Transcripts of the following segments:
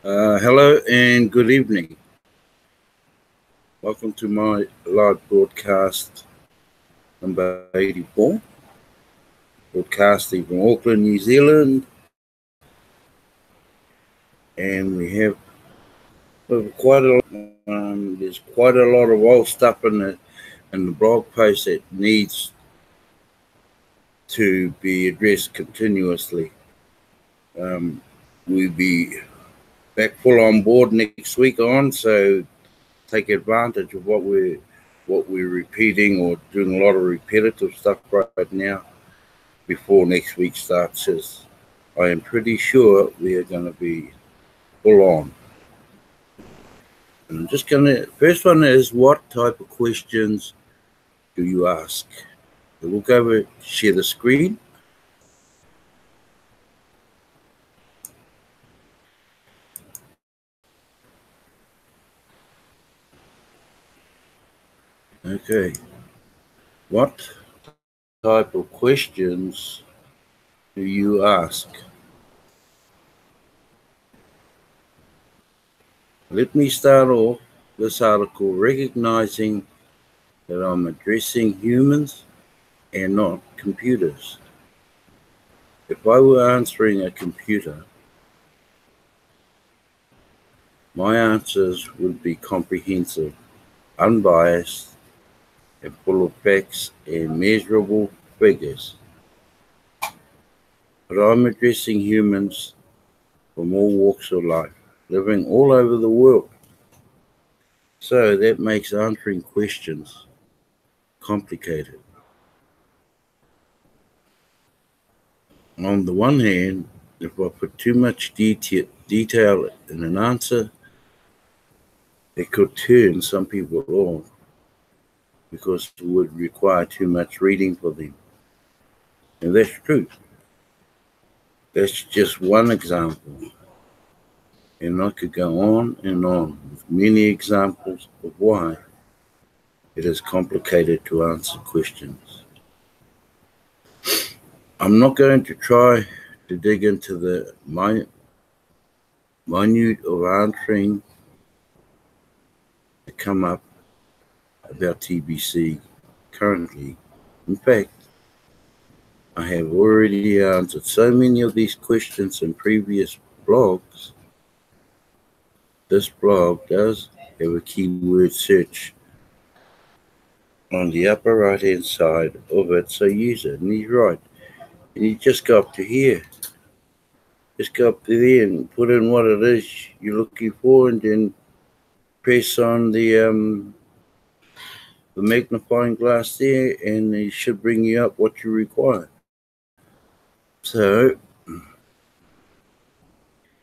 Hello and good evening. Welcome to my live broadcast number 84, broadcasting from Auckland, New Zealand. And we have there's quite a lot of old stuff in the blog post that needs to be addressed continuously. We'll be back full on board next week on, so take advantage of what we're repeating or doing a lot of repetitive stuff right now before next week starts. As I am pretty sure we are going to be full on. And I'm just first one is, what type of questions do you ask? So we'll go over, share the screen. Okay. What type of questions do you ask? Let me start off this article recognizing that I'm addressing humans and not computers. If I were answering a computer, my answers would be comprehensive, unbiased, and full of facts and measurable figures. But I'm addressing humans from all walks of life, living all over the world. So that makes answering questions complicated. On the one hand, if I put too much detail in an answer, it could turn some people off because it would require too much reading for them. And that's true. That's just one example. And I could go on and on with many examples of why it is complicated to answer questions. I'm not going to try to dig into the minute of answering that come up about TBC currently. In fact, I have already answered so many of these questions in previous blogs. This blog does have a keyword search on the upper right hand side of it, so use it. And he's right. And you just go up to here. Just go up to there and put in what it is you're looking for, and then press on the magnifying glass there, and it should bring you up what you require. So,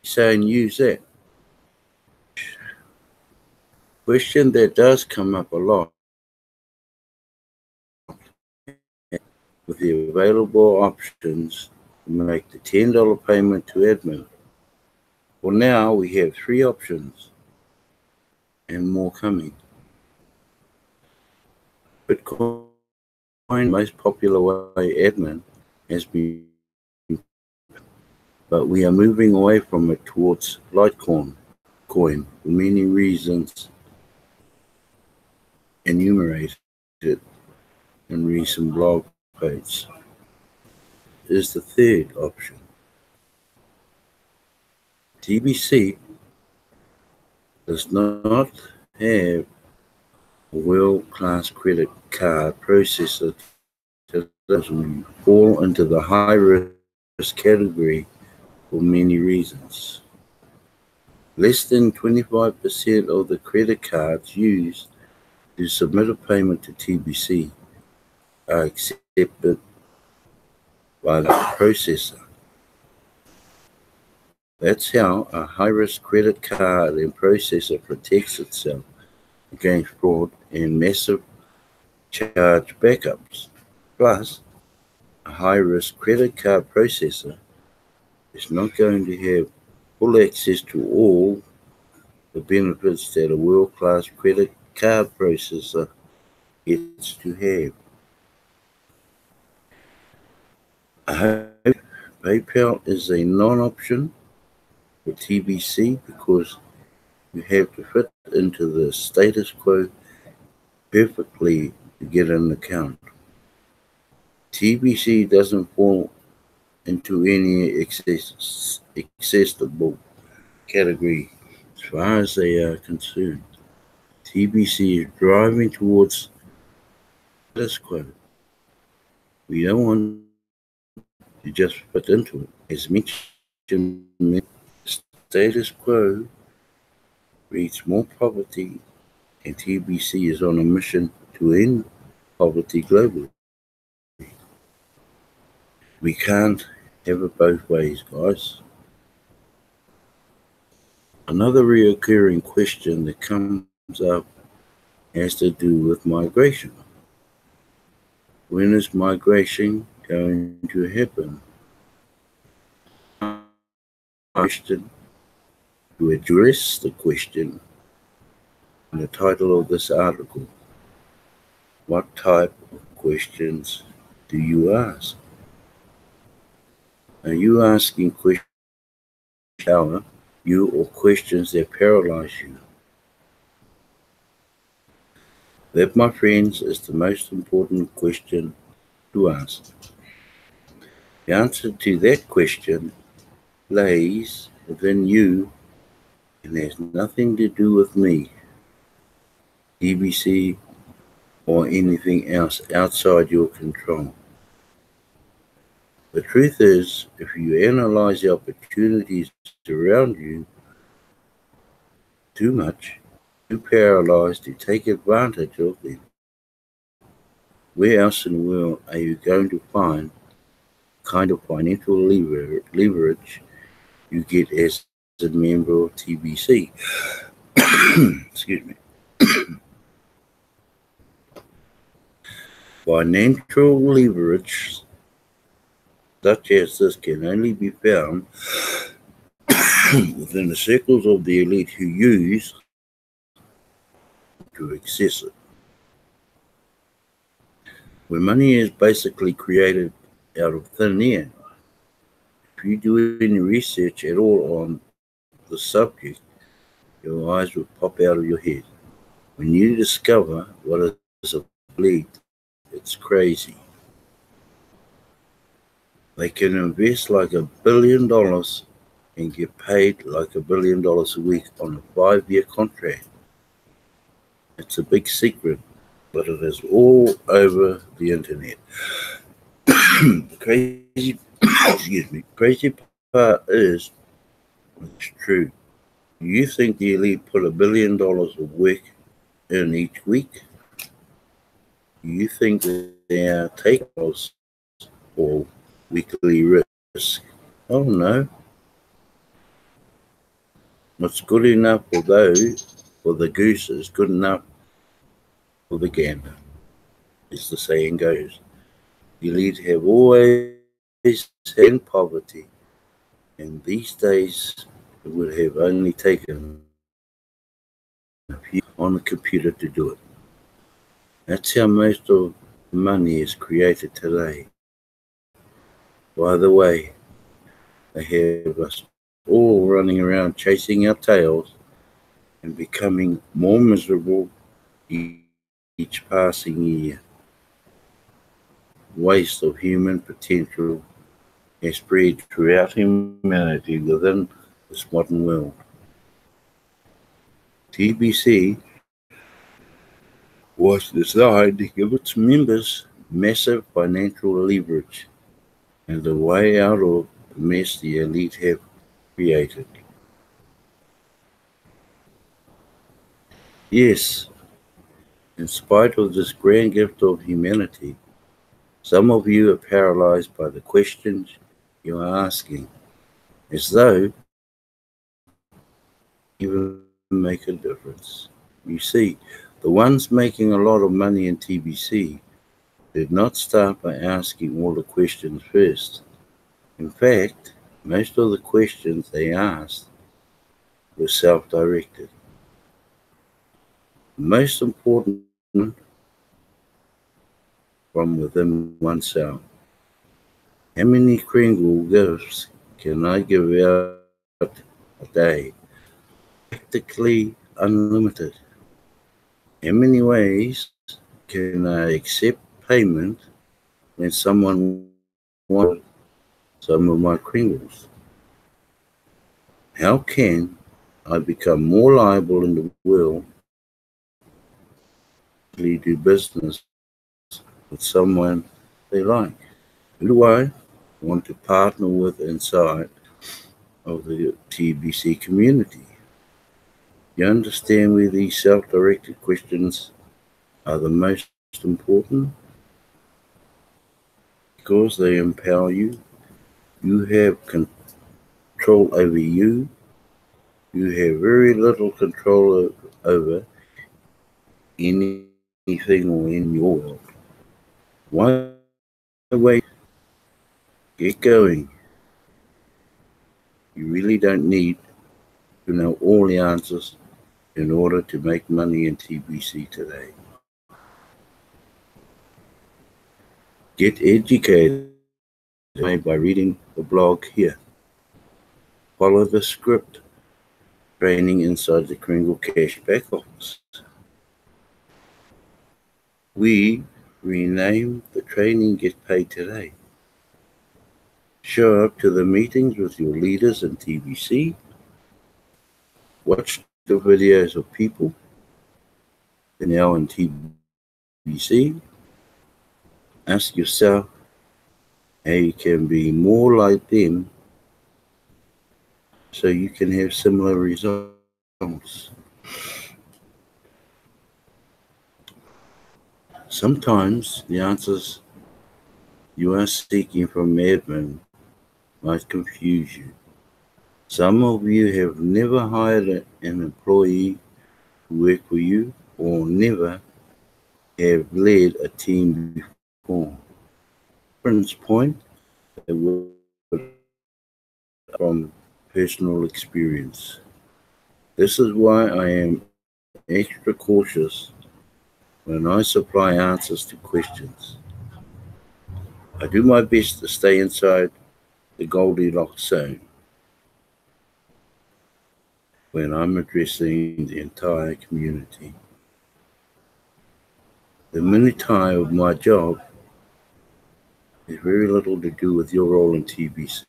saying use that. Question that does come up a lot with the available options to make the $10 payment to admin. Well, now we have 3 options and more coming. Bitcoin, the most popular way admin, has been, but we are moving away from it towards Litecoin for many reasons enumerated in recent blog posts. Is the third option. TBC does not have a world-class credit card processor that fall into the high-risk category for many reasons. Less than 25% of the credit cards used to submit a payment to TBC are accepted by the processor. That's how a high-risk credit card and processor protects itself against fraud and massive charge backups. Plus, a high-risk credit card processor is not going to have full access to all the benefits that a world-class credit card processor gets to have. I hope PayPal is a non-option with TBC because you have to fit into the status quo perfectly to get an account. TBC doesn't fall into any accessible category as far as they are concerned. TBC is driving towards status quo. We don't want to just fit into it. As mentioned, status quo breeds more poverty, and TBC is on a mission to end poverty globally. We can't have it both ways, guys. Another recurring question that comes up has to do with migration. When is migration going to happen? Question to address the question in the title of this article. What type of questions do you ask? Are you asking questions that power you or questions that paralyze you? That, my friends, is the most important question to ask. The answer to that question lays within you and has nothing to do with me, TBC, or anything else outside your control. The truth is, if you analyze the opportunities around you too much, too paralyzed to take advantage of them, where else in the world are you going to find the kind of financial leverage you get as a member of TBC? Excuse me. Financial leverage such as this can only be found within the circles of the elite who use to access it. When money is basically created out of thin air, if you do any research at all on the subject, your eyes will pop out of your head. When you discover what is a elite, it's crazy. They can invest like $1 billion and get paid like $1 billion a week on a 5-year contract. It's a big secret, but it is all over the internet. Crazy part is, it's true. You think the elite put $1 billion of work in each week? You think that they are takeoffs or weekly risk? Oh no. What's good enough for the goose is good enough for the gander, as the saying goes. The elite have always had poverty, and these days it would have only taken a few on the computer to do it. That's how most of the money is created today. By the way, they have us all running around chasing our tails and becoming more miserable each passing year. Waste of human potential has spread throughout humanity within this modern world. TBC was designed to give its members massive financial leverage and a way out of the mess the elite have created. Yes, in spite of this grand gift of humanity, some of you are paralyzed by the questions you are asking, as though even make a difference. You see, the ones making a lot of money in TBC did not start by asking all the questions first. In fact, most of the questions they asked were self-directed. Most important, from within oneself. How many Kringle gifts can I give out a day, practically unlimited. How many ways can I accept payment when someone wants some of my Kringles? How can I become more liable in the world to do business with someone they like? Who do I want to partner with inside of the TBC community? You understand where these self-directed questions are the most important? Because they empower you. You have control over you. You have very little control over anything or in your world. Why wait? Get going. You really don't need to know all the answers in order to make money in TBC today. Get educated by reading the blog here. Follow the script training inside the Kringle Cash back office. We rename the training Get Paid Today. Show up to the meetings with your leaders in TBC. Watch the videos of people now in TBC. Ask yourself how you can be more like them so you can have similar results. Sometimes the answers you are seeking from admin might confuse you. Some of you have never hired an employee to work for you or never have led a team before. Reference point from personal experience. This is why I am extra cautious when I supply answers to questions. I do my best to stay inside the Goldilocks zone when I'm addressing the entire community. The minutiae of my job has very little to do with your role in TBC.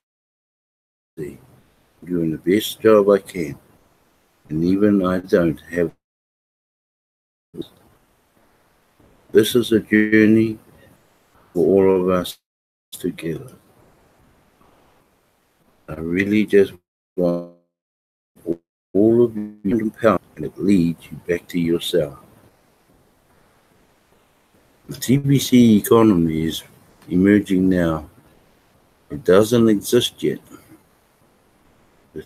I'm doing the best job I can, and even I don't have. This is a journey for all of us together. I really just want all of you to empower, and it leads you back to yourself. The TBC economy is emerging now. It doesn't exist yet. The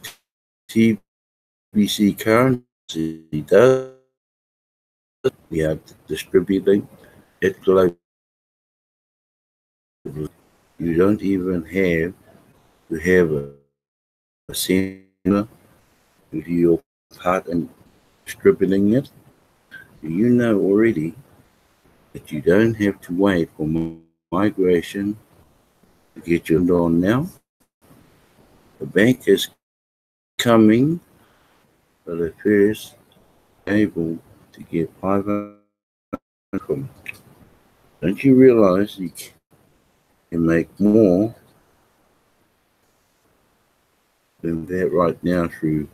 TBC currency does. We are distributing it globally. You don't even have to have a similar to do your part in distributing it. You know already that you don't have to wait for migration to get your on now. The bank is coming for the first able to get 500 from it. Don't you realize you can make more than that right now through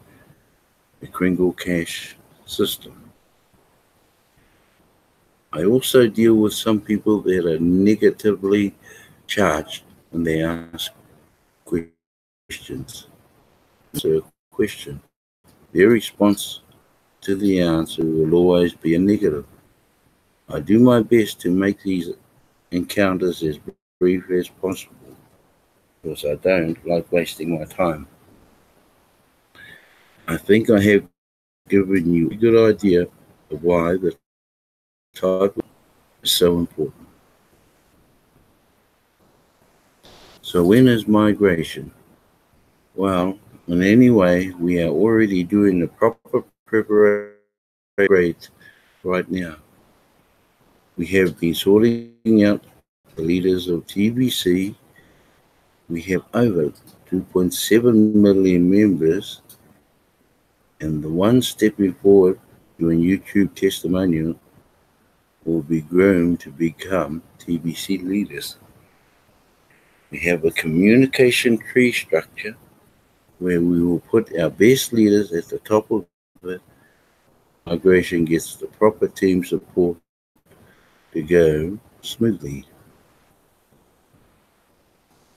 the Kringle Cash system? I also deal with some people that are negatively charged when they ask questions. So, question. Their response to the answer will always be a negative. I do my best to make these encounters as brief as possible because I don't like wasting my time. I think I have given you a good idea of why the type is so important. So when is migration? Well, in any way, we are already doing the proper preparation right now. We have been sorting out the leaders of TBC. We have over 2.7 million members and the ones stepping forward doing YouTube testimonial will be groomed to become TBC leaders. We have a communication tree structure where we will put our best leaders at the top of it. Migration gets the proper team support to go smoothly.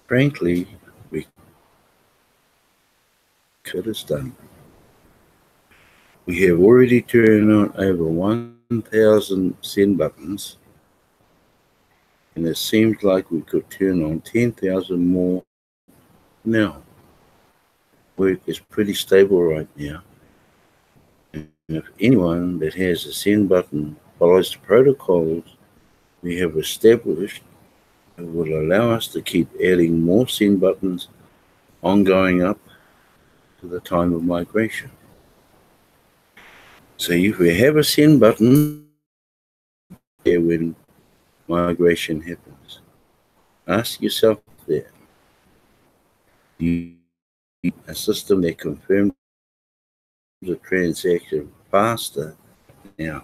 Frankly, we could have done. We have already turned on over 1,000 send buttons, and it seems like we could turn on 10,000 more now. Work is pretty stable right now, and if anyone that has a send button follows the protocols we have established, it will allow us to keep adding more send buttons ongoing up to the time of migration. So if we have a send button there when migration happens, ask yourself that. Do you need a system that confirms the transaction faster now?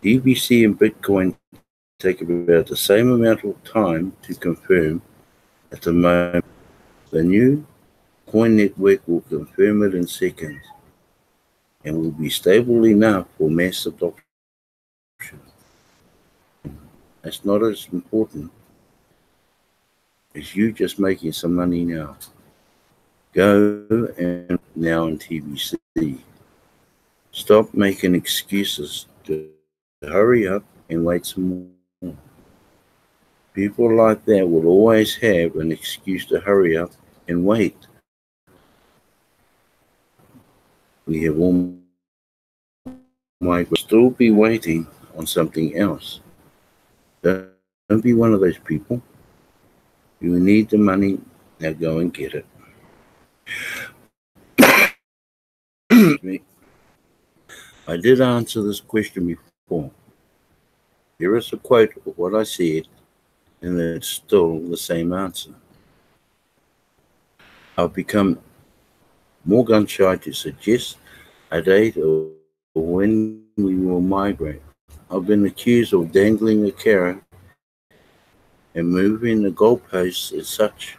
TBC and Bitcoin take about the same amount of time to confirm at the moment. The new coin network will confirm it in seconds and will be stable enough for mass adoption. That's not as important as you just making some money now. Go and now in TBC. Stop making excuses to hurry up and wait some more. People like that will always have an excuse to hurry up and wait. We have all might still be waiting on something else. Don't be one of those people. You need the money, now go and get it. I did answer this question before. Here is a quote of what I said, and it's still the same answer. I've become more gun shy to suggest a date of when we will migrate. I've been accused of dangling a carrot and moving the goalposts as such,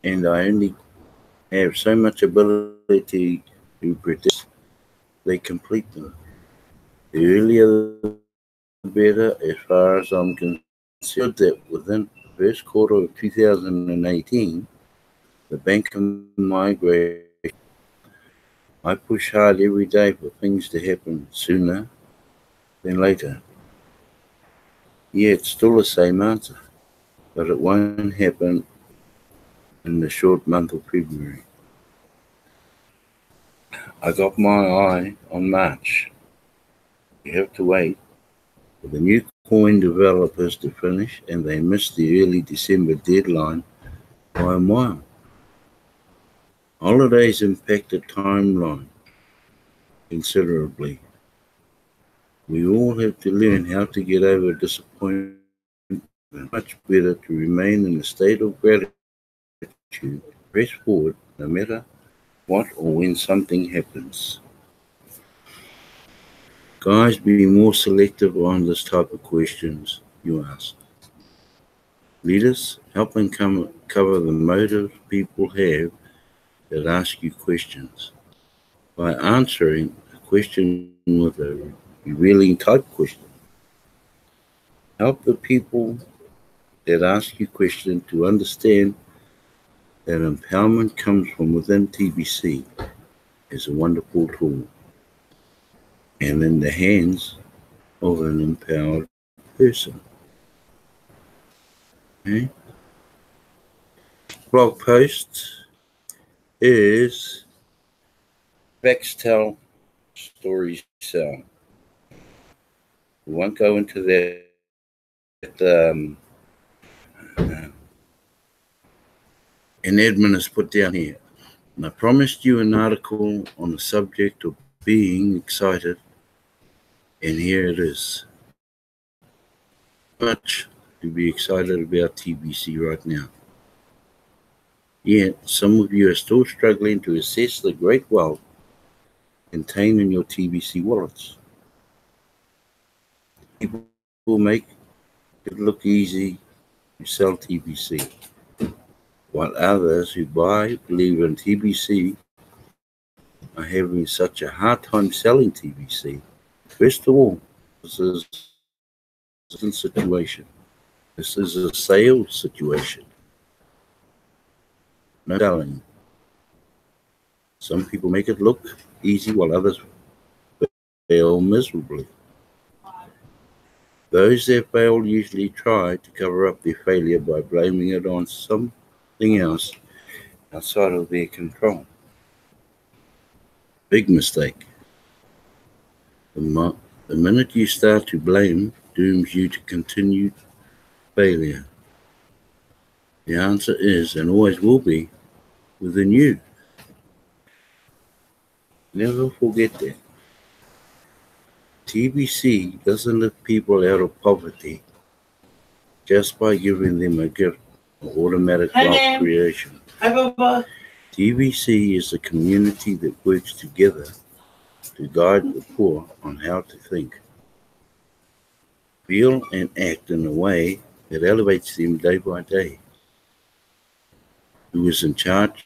and I only have so much ability to predict they complete them. The earlier the better, as far as I'm concerned. That within the first quarter of 2018, the bank can migrate. I push hard every day for things to happen sooner than later. Yeah, it's still the same answer, but it won't happen in the short month of February. I got my eye on March. You have to wait for the new coin developers to finish, and they missed the early December deadline by a mile. Holidays impact the timeline considerably. We all have to learn how to get over disappointment. Much better to remain in a state of gratitude, press forward no matter what or when something happens. Guys, be more selective on this type of questions you ask. Leaders, help them cover the motive people have that ask you questions. By answering a question with a revealing type question, help the people that ask you questions to understand that empowerment comes from within TBC is a wonderful tool and in the hands of an empowered person. Okay? Blog post is Facts Tell, Stories Sell. We won't go into that an admin has put down here. And I promised you an article on the subject of being excited, and here it is. Much to be excited about TBC right now. Yet, some of you are still struggling to assess the great wealth contained in your TBC wallets. People make it look easy to sell TBC, while others who believe in TBC are having such a hard time selling TBC. First of all, this is a situation. This is a sales situation. No selling. Some people make it look easy while others fail miserably. Those that fail usually try to cover up their failure by blaming it on something else outside of their control. Big mistake. The minute you start to blame dooms you to continued failure. The answer is, and always will be, within you. Never forget that. TBC doesn't lift people out of poverty just by giving them a gift of automatic wealth creation. TBC is a community that works together to guide the poor on how to think, feel, and act in a way that elevates them day by day. Who is in charge?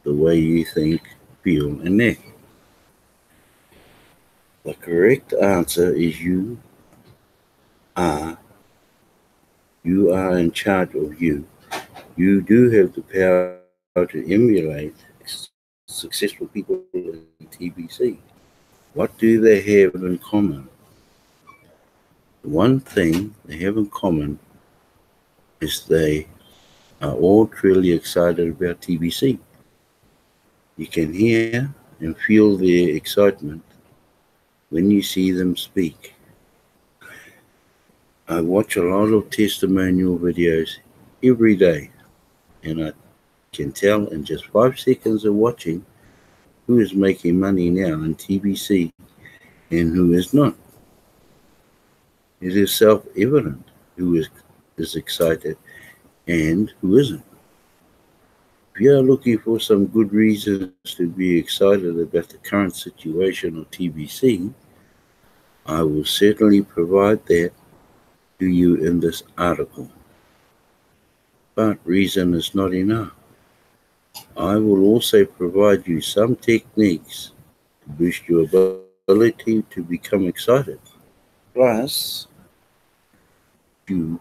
The way you think, feel, and act. The correct answer is you are. You are in charge of you. You do have the power to emulate successful people in TBC. What do they have in common? The one thing they have in common is they are all truly excited about TBC. You can hear and feel their excitement when you see them speak. I watch a lot of testimonial videos every day, and I can tell in just 5 seconds of watching who is making money now in TBC and who is not. It is self-evident who is excited and who isn't. If you are looking for some good reasons to be excited about the current situation of TBC, I will certainly provide that to you in this article. But reason is not enough. I will also provide you some techniques to boost your ability to become excited. Plus, you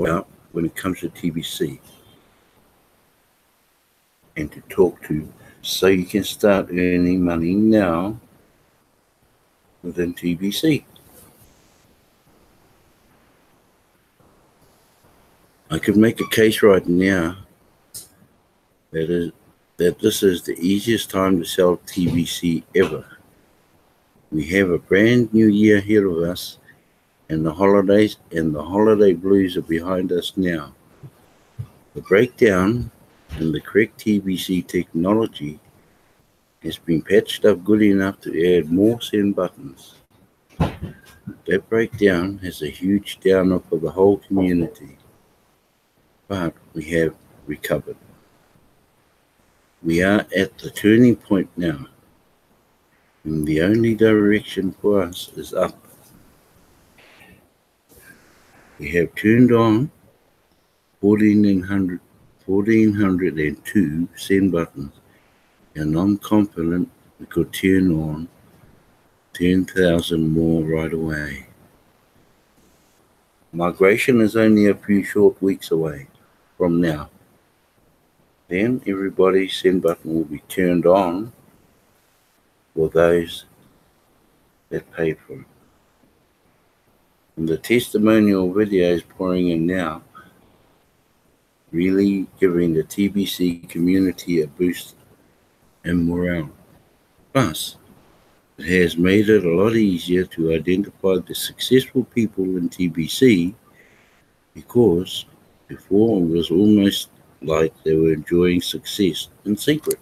out when it comes to TBC and to talk to so you can start earning money now within TBC. I could make a case right now that this is the easiest time to sell TBC ever. We have a brand new year ahead of us, and the holidays and the holiday blues are behind us now. The breakdown and the correct TBC technology has been patched up good enough to add more send buttons. That breakdown has a huge down for the whole community, but we have recovered. We are at the turning point now, and the only direction for us is up. We have turned on 1,402 send buttons, and I'm confident we could turn on 10,000 more right away. Migration is only a few short weeks away from now. Then everybody's send button will be turned on for those that paid for it. And the testimonial videos pouring in now really giving the TBC community a boost in morale. Plus, it has made it a lot easier to identify the successful people in TBC because before it was almost like they were enjoying success in secret.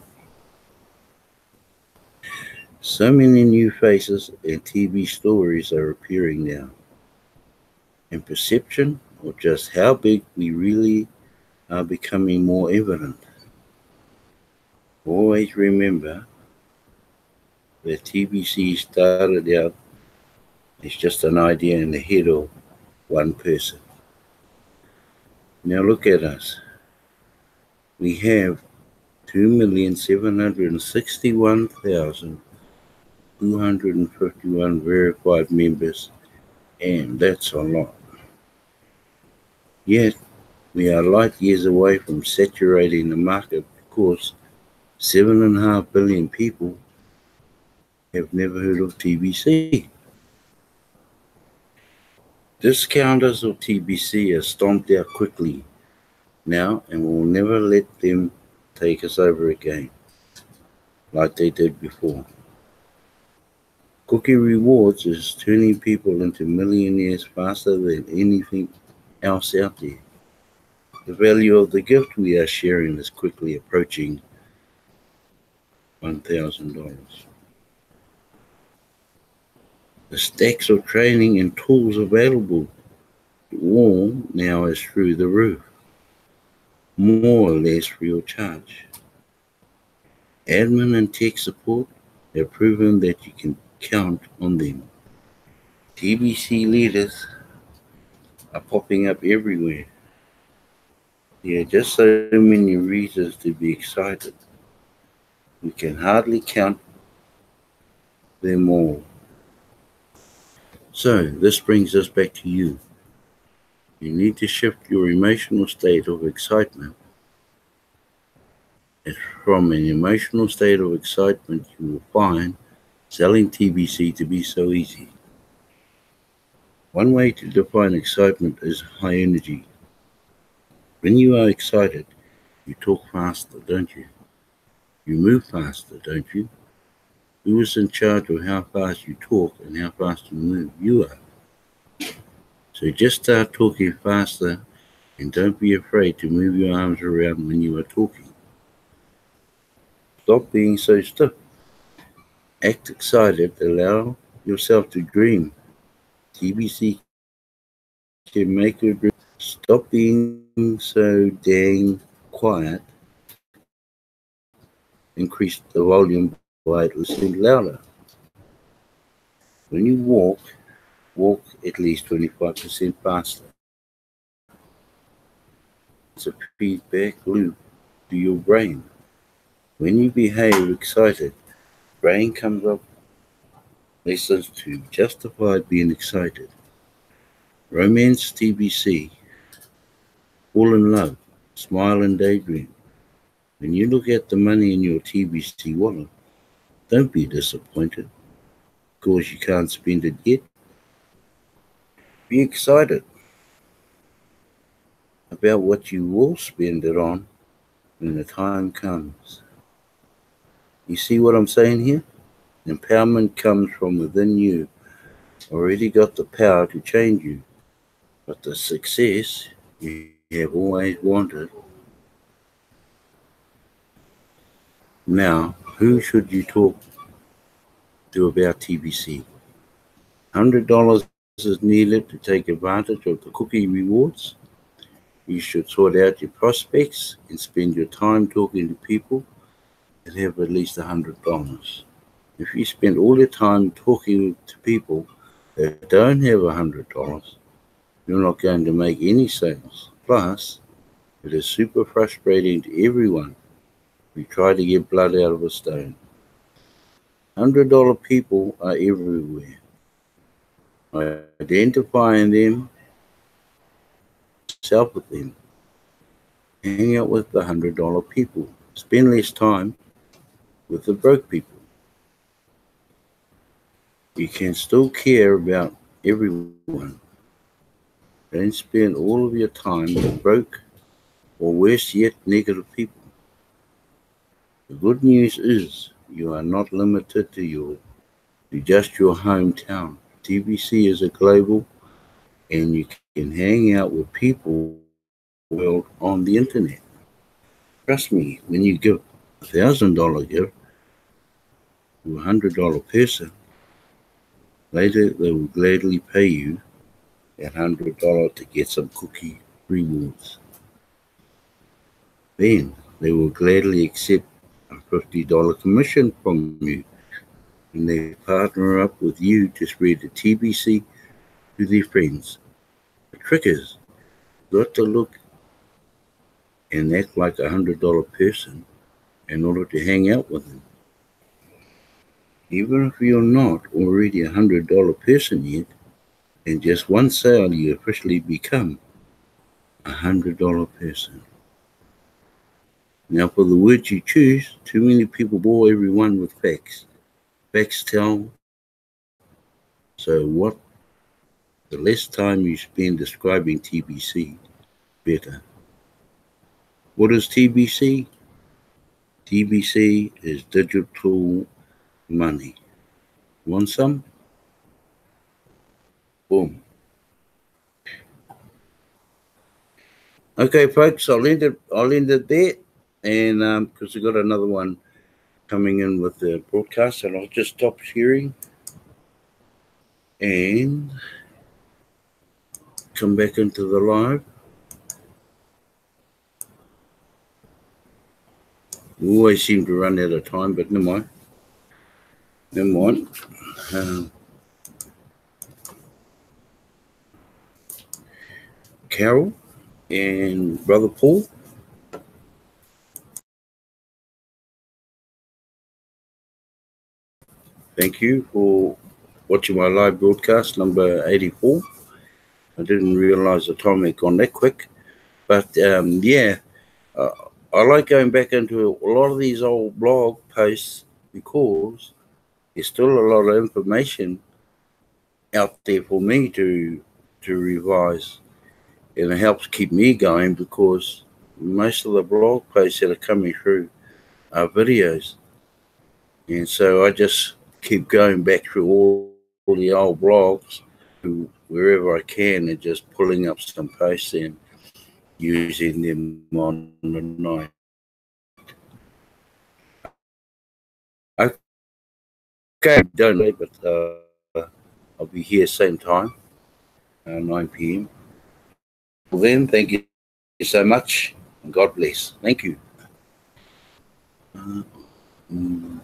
So many new faces and TV stories are appearing now, and perception of just how big we really are becoming more evident. Always remember that TBC started out as just an idea in the head of one person. Now look at us. We have 2,761,251 verified members, and that's a lot. Yet, we are light years away from saturating the market because 7.5 billion people have never heard of TBC. Discounters of TBC are stomped out quickly now and will never let them take us over again like they did before. Cookie Rewards is turning people into millionaires faster than anything else out there. The value of the gift we are sharing is quickly approaching $1,000. The stacks of training and tools available to all now is through the roof, more or less free of charge. Admin and tech support have proven that you can count on them. TBC leaders are popping up everywhere. There are just so many reasons to be excited. We can hardly count them all. So, this brings us back to you. You need to shift your emotional state of excitement. From an emotional state of excitement, you will find selling TBC to be so easy. One way to define excitement is high energy. When you are excited, you talk faster, don't you? You move faster, don't you? Who is in charge of how fast you talk and how fast you move? You are. So just start talking faster and don't be afraid to move your arms around when you are talking. Stop being so stiff. Act excited. Allow yourself to dream. TBC can make you dream. Stop being so dang quiet. Increase the volume by listening louder. When you walk at least 25% faster. It's a feedback loop to your brain. When you behave excited, brain comes up lessons to justify being excited. Romance TBC. Fall in love. Smile and daydream. When you look at the money in your TBC wallet, don't be disappointed because you can't spend it yet. Be excited about what you will spend it on when the time comes. You see what I'm saying here? Empowerment comes from within you. Already got the power to change you, but the success you have always wanted. Now, who should you talk to about TBC? $100 is needed to take advantage of the cookie rewards. You should sort out your prospects and spend your time talking to people that have at least $100. If you spend all your time talking to people that don't have $100, you're not going to make any sales. Plus, it is super frustrating to everyone who try to get blood out of a stone. $100 people are everywhere. Identifying them, self with them. Hang out with the $100 people. Spend less time with the broke people. You can still care about everyone. Don't spend all of your time with broke or worse yet, negative people. The good news is you are not limited to just your hometown. TBC is a global and you can hang out with people world on the internet. Trust me, when you give $1,000 gift to a $100 person, later they will gladly pay you that $100 to get some cookie rewards. then they will gladly accept a $50 commission from you, and they partner up with you to spread the TBC to their friends. The trick is, you got to look and act like $100 person in order to hang out with them. Even if you're not already $100 person yet, in just one sale you officially become $100 person. Now, for the words you choose, too many people bore everyone with facts. Facts tell. So, what the less time you spend describing TBC, better. What is TBC? TBC is digital money. Want some? Boom. Okay, folks, I'll end it there, and because we got another one coming in with the broadcast, and I'll just stop sharing and come back into the live. We always seem to run out of time, but never mind. Never mind. Carol and Brother Paul. Thank you for watching my live broadcast number 84. I didn't realize the time had gone that quick, but yeah, I like going back into a lot of these old blog posts because there's still a lot of information out there for me to revise, and it helps keep me going because most of the blog posts that are coming through are videos, and so I just keep going back through all the old blogs to wherever I can and just pulling up some posts and using them on the night. Okay, don't know, but I'll be here same time, 9 p.m. Well then, thank you so much, and God bless. Thank you. Mm, mm,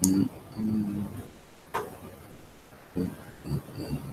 mm, mm, mm.